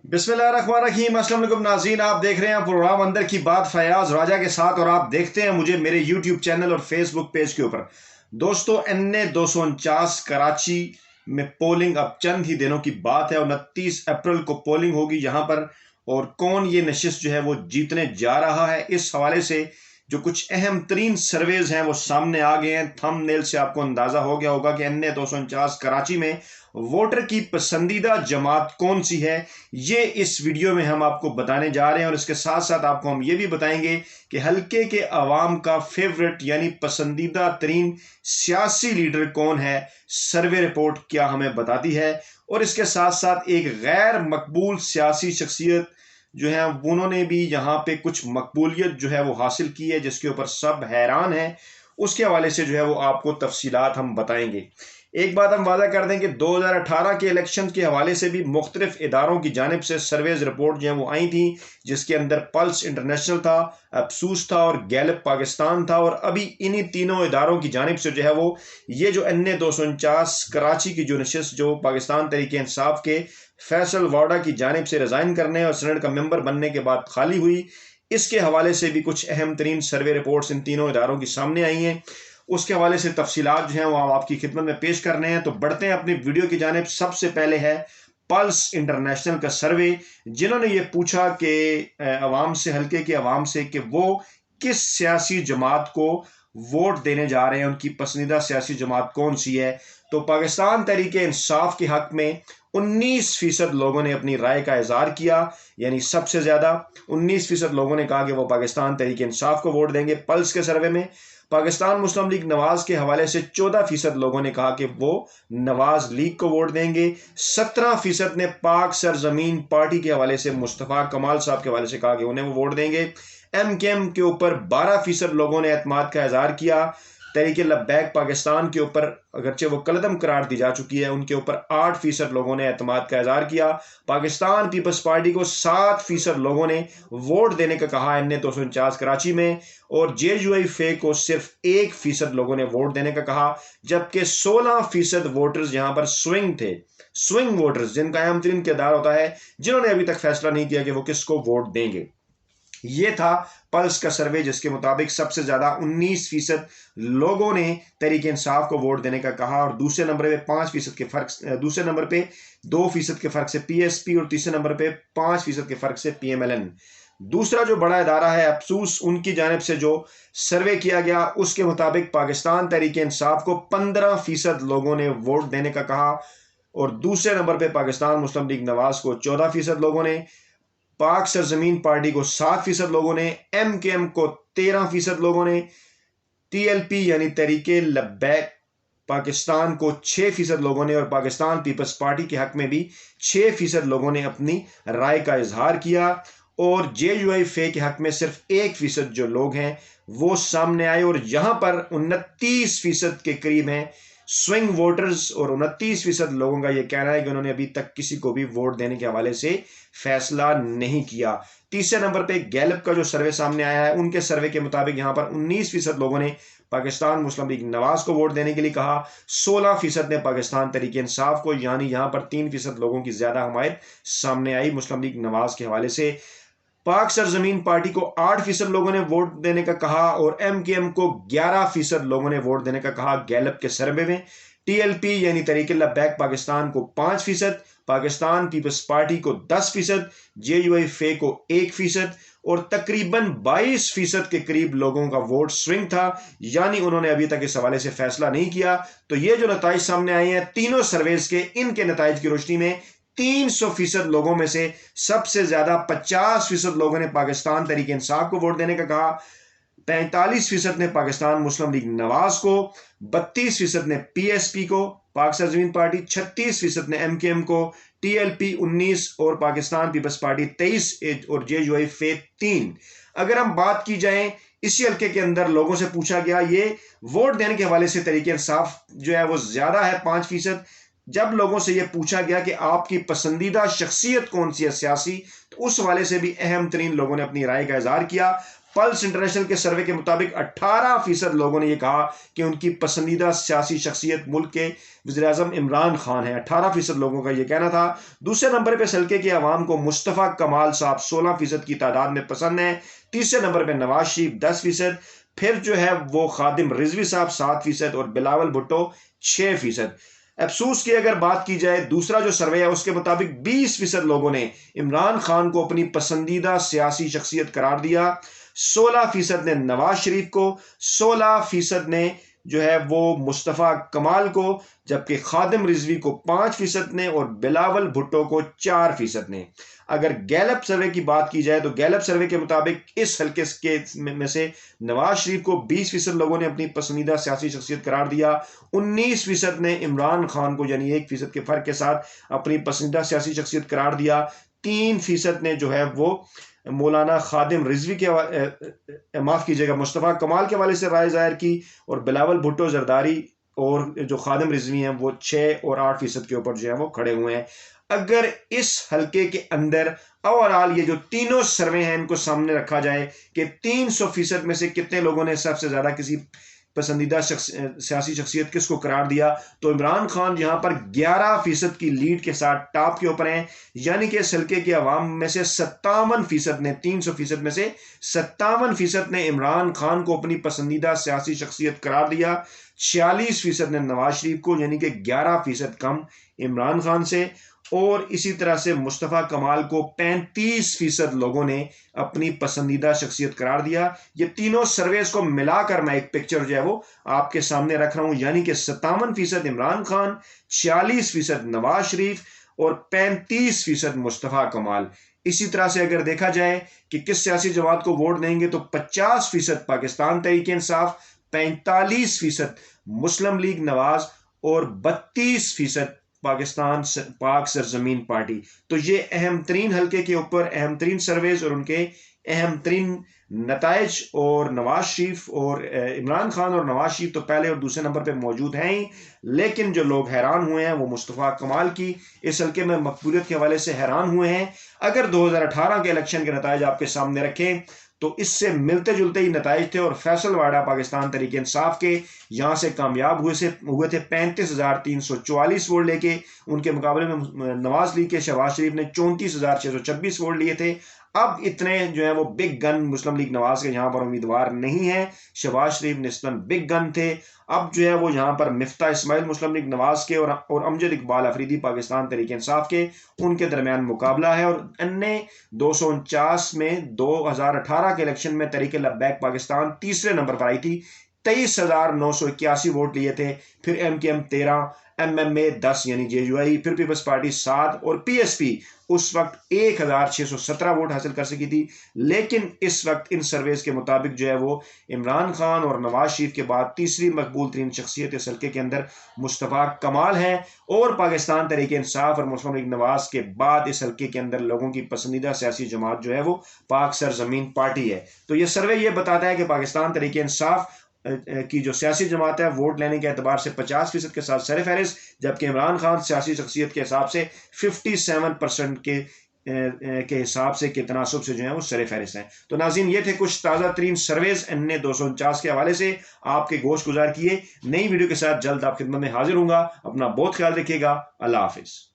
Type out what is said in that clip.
बिस्मिल्लाहिर्रहमानिर्रहीम। अस्सलाम वालेकुम नाज़रीन, आप देख रहे हैं प्रोग्राम अंदर की बात फयाज राजा के साथ और आप देखते हैं मुझे मेरे यूट्यूब चैनल और फेसबुक पेज के ऊपर। दोस्तों, NA 249 कराची में पोलिंग अब चंद ही दिनों की बात है। 29 अप्रैल को पोलिंग होगी यहाँ पर, और कौन ये नशिस्त जो है वो जीतने जा रहा है, इस हवाले से जो कुछ अहम तरीन सर्वेज हैं वो सामने आ गए हैं। थंबनेल से आपको अंदाजा हो गया होगा कि NA 249 कराची में वोटर की पसंदीदा जमात कौन सी है, ये इस वीडियो में हम आपको बताने जा रहे हैं। और इसके साथ साथ आपको हम ये भी बताएंगे कि हल्के के अवाम का फेवरेट यानी पसंदीदा तरीन सियासी लीडर कौन है, सर्वे रिपोर्ट क्या हमें बताती है। और इसके साथ साथ एक गैर मकबूल सियासी शख्सियत जो है उन्होंने भी यहाँ पे कुछ मकबूलियत जो है वो हासिल की है, जिसके ऊपर सब हैरान हैं। उसके हवाले से जो है वो आपको तफसीलात हम बताएंगे। एक बात हम वादा कर दें कि 2018 के इलेक्शन के हवाले से भी मुख्तलिफ इदारों की जानिब से सर्वेज रिपोर्ट जो है वो आई थी, जिसके अंदर पल्स इंटरनेशनल था, अफसूस था और गैलप पाकिस्तान था। और अभी इन्हीं तीनों इदारों की जानिब से जो है वो ये जो NA 249 कराची की जो नशिस्त जो पाकिस्तान तहरीक इंसाफ के फैसल वाडा की जानिब से रिजाइन करने और सेनेट का मेंबर बनने के बाद खाली हुई, इसके हवाले से भी कुछ अहम तरीन सर्वे रिपोर्ट्स इन तीनों इदारों की सामने आई हैं। उसके हवाले से तफसीलात जो हैं वो आपकी खिदमत में पेश करने हैं। तो बढ़ते हैं अपनी वीडियो की जानिब। सबसे पहले है पल्स इंटरनेशनल का सर्वे, जिन्होंने ये पूछा कि अवाम से, हल्के के अवाम से, कि वो किस सियासी जमात को वोट देने जा रहे हैं, उनकी पसंदीदा सियासी जमात कौन सी है। तो पाकिस्तान तहरीक इंसाफ के हक में 19% लोगों ने अपनी राय का इजहार किया, यानी सबसे ज्यादा 19% लोगों ने कहा कि वो पाकिस्तान तहरीक इंसाफ को वोट देंगे। पल्स के सर्वे में पाकिस्तान मुस्लिम लीग नवाज के हवाले से 14% लोगों ने कहा कि वो नवाज लीग को वोट देंगे। 17% ने पाक सरजमीन पार्टी के हवाले से मुस्तफ़ा कमाल साहब के हवाले से कहा कि उन्हें वो वोट देंगे। MKM के ऊपर 12% लोगों ने एतमाद का इजहार किया। तहरीक लब्बैक पाकिस्तान के ऊपर अगरचे वो कलदम करार दी जा चुकी है, उनके ऊपर 8% लोगों ने एतमाद का इजहार किया। पाकिस्तान पीपल्स पार्टी को 7% लोगों ने वोट देने का कहा NA 249 कराची में, और JUI फे को सिर्फ 1% लोगों ने वोट देने का कहा। जबकि 16% वोटर्स यहाँ पर स्विंग थे, स्विंग वोटर्स, जिनका अहम तरीन किरदार होता है, जिन्होंने अभी तक फैसला नहीं किया कि वो किसको वोट देंगे। ये था पल्स का सर्वे, जिसके मुताबिक सबसे ज्यादा 19% लोगों ने तहरीक इंसाफ को वोट देने का कहा, और दूसरे नंबर पे 5% के फर्क, दूसरे नंबर पे 2% के फर्क से PSP, और तीसरे नंबर पे 5% के फर्क से PMLN। दूसरा जो बड़ा इदारा है अफसूस, उनकी जानिब से जो सर्वे किया गया, उसके मुताबिक पाकिस्तान तहरीक इंसाफ को 15% लोगों ने वोट देने का कहा, और दूसरे नंबर पे पाकिस्तान मुस्लिम लीग नवाज को 14% लोगों ने, पाक सरजमीन पार्टी को 7% लोगों ने, MKM को 13% लोगों ने, TLP यानी तहरीके लब्बैक पाकिस्तान को 6% लोगों ने, और पाकिस्तान पीपल्स पार्टी के हक में भी 6% लोगों ने अपनी राय का इजहार किया। और JUI फे के हक में सिर्फ 1% जो लोग हैं वो सामने आए, और यहां पर 29% के करीब हैं स्विंग वोटर्स, और 29% लोगों का यह कहना है कि उन्होंने अभी तक किसी को भी वोट देने के हवाले से फैसला नहीं किया। तीसरे नंबर पे गैलप का जो सर्वे सामने आया है, उनके सर्वे के मुताबिक यहां पर 19% लोगों ने पाकिस्तान मुस्लिम लीग नवाज को वोट देने के लिए कहा, 16% ने पाकिस्तान तहरीक इंसाफ को, यानी यहां पर 3% लोगों की ज्यादा हमायत सामने आई मुस्लिम लीग नवाज के हवाले से। पाक सरजमीन पार्टी को 8% लोगों ने वोट देने का कहा, और MKM को 11% लोगों ने वोट देने का कहा गैलप के सर्वे में। TLP यानी तहरीक लब्बैक पाकिस्तान को 5%, पाकिस्तान पीपल्स पार्टी को 10%, JUI फे को 1%, और तकरीबन 22% के करीब लोगों का वोट स्विंग था, यानी उन्होंने अभी तक इस हवाले से फैसला नहीं किया। तो ये जो नताइज सामने आए हैं तीनों सर्वेज के, इनके नताइज की रोशनी में 300% लोगों में से सबसे ज्यादा 50% लोगों ने पाकिस्तान तहरीक इंसाफ को वोट देने का कहा, 45% ने पाकिस्तान मुस्लिम लीग नवाज को, 32% ने PSP को पाक सरजमीन पार्टी, 36% ने MKM को, TLP 19 और पाकिस्तान पीपल्स पार्टी 23 और JUI फे 3। अगर हम बात की जाए इसी हल्के के अंदर लोगों से पूछा गया, ये वोट देने के हवाले से तहरीक इंसाफ जो है वो ज्यादा है 5%। जब लोगों से यह पूछा गया कि आपकी पसंदीदा शख्सियत कौन सी है सियासी, तो उस हवाले से भी अहम तरीन लोगों ने अपनी राय का इजहार किया। पल्स इंटरनेशनल के सर्वे के मुताबिक 18% लोगों ने यह कहा कि उनकी पसंदीदा सियासी शख्सियत मुल्क के वज़ीर-ए-आज़म इमरान खान है। 18% लोगों का यह कहना था। दूसरे नंबर पर हल्के के अवाम को मुस्तफ़ा कमाल साहब 16% की तादाद में पसंद है। तीसरे नंबर पर नवाज शरीफ 10%, फिर जो है वो खादिम रिजवी साहब 7% और बिलावल भुट्टो 6%। अफसोस की अगर बात की जाए, दूसरा जो सर्वे है उसके मुताबिक 20% लोगों ने इमरान खान को अपनी पसंदीदा सियासी शख्सियत करार दिया। 16% ने नवाज शरीफ को, 16% ने जो है वो मुस्तफ़ा कमाल को, जबकि खादिम रिजवी को 5% ने और बिलावल भुट्टो को 4% ने। अगर गैलप सर्वे की बात की जाए तो गैलप सर्वे के मुताबिक इस हल्के के में से नवाज शरीफ को 20% लोगों ने अपनी पसंदीदा सियासी शख्सियत करार दिया। 19% ने इमरान खान को यानी 1% के फर्क के साथ अपनी पसंदीदा सियासी शख्सियत करार दिया। 3% ने जो है वो मौलाना खादिम रिजवी के माफ कीजिएगा मुस्तफ़ा कमाल के हवाले से राय जाहिर की, और बिलावल भुट्टो जरदारी और जो खादिम रिजवी हैं वो 6 और 8% के ऊपर जो है वो खड़े हुए हैं। अगर इस हल्के के अंदर ओवरऑल ये जो तीनों सर्वे हैं इनको सामने रखा जाए कि 300% में से कितने लोगों ने सबसे ज्यादा किसी पसंदीदा सियासी शख्सियत किसको करार दिया, तो इमरान खान यहां पर 11% की लीड के साथ टॉप के ऊपर हैं। यानी कि इस हल्के के अवाम में से 57% ने 300% में से 57% ने इमरान खान को अपनी पसंदीदा सियासी शख्सियत करार दिया। 46% ने नवाज शरीफ को, यानी कि 11% कम इमरान खान से, और इसी तरह से मुस्तफ़ा कमाल को 35% लोगों ने अपनी पसंदीदा शख्सियत करार दिया। ये तीनों सर्वेस को मिलाकर मैं एक पिक्चर जो है वो आपके सामने रख रहा हूं, यानी कि 57% इमरान खान, 46% नवाज शरीफ और 35% मुस्तफ़ा कमाल। इसी तरह से अगर देखा जाए कि किस सियासी जमात को वोट देंगे तो 50% पाकिस्तान तहरीक इंसाफ, 45% मुस्लिम लीग नवाज और 32% पाकिस्तान पाक सरजमीन पार्टी। तो ये अहम तरीन हल्के के ऊपर अहम तरीन सर्वेज और उनके अहम तरीन नताइज, और नवाज शरीफ और इमरान खान और नवाज शरीफ तो पहले और दूसरे नंबर पे मौजूद हैं ही, लेकिन जो लोग हैरान हुए हैं वो मुस्तफ़ा कमाल की इस हल्के में मकबूलियत के हवाले से हैरान हुए हैं। अगर 2018 के इलेक्शन के नताइज आपके सामने रखें तो इससे मिलते जुलते ही नताइज थे, और फैसल वाडा पाकिस्तान तहरीक इंसाफ के यहां से कामयाब हुए थे 35,344 वोट लेके। उनके मुकाबले में नवाज लीग के शहबाज शरीफ ने 34,626 वोट लिए थे। अब इतने जो है वो बिग गन मुस्लिम लीग नवाज के यहाँ पर उम्मीदवार नहीं है। शहबाज शरीफ निस्बतन बिग गन थे। अब जो है वो यहाँ पर मिफ्ता इस्माइल मुस्लिम लीग नवाज के और अमजद इकबाल अफरीदी पाकिस्तान तहरीक इंसाफ के, उनके दरमियान मुकाबला है। और अन्य 249 में 2018 के इलेक्शन में तहरीक लब्बैक पाकिस्तान तीसरे नंबर पर आई थी, 23,981 वोट लिए थे। फिर MKM 13, MMA 10 यानी JUI, फिर पीपल्स पार्टी 7 और PSP उस वक्त 1,617 वोट हासिल कर सकी थी। लेकिन इस वक्त इन सर्वेस के मुताबिक जो है वो इमरान खान और नवाज शरीफ के बाद तीसरी मकबूल तरीन शख्सियत इस हल्के के अंदर मुस्तफ़ा कमाल है, और पाकिस्तान तहरीक इंसाफ और मुस्लिम लीग नवाज के बाद इस हल्के के अंदर लोगों की पसंदीदा सियासी जमात जो है वो पाक सरजमीन पार्टी है। तो ये सर्वे ये बताता है कि पाकिस्तान तहरीक इंसाफ की जो सियासी जमात है वोट लेने के एतबार से 50% के साथ सरफहरिस्त, जबकि इमरान खान सियासी शख्सियत के हिसाब से 57% के हिसाब से के तनासब से जो है वो सरफहरिस्त हैं। तो नाज़रीन ये थे कुछ ताज़ा तरीन सर्वेज अन्य 249 के हवाले से आपके गोश गुजार किए। नई वीडियो के साथ जल्द आप खिदमत में हाजिर होंगे। अपना बहुत ख्याल रखिएगा। अल्लाह हाफिज़।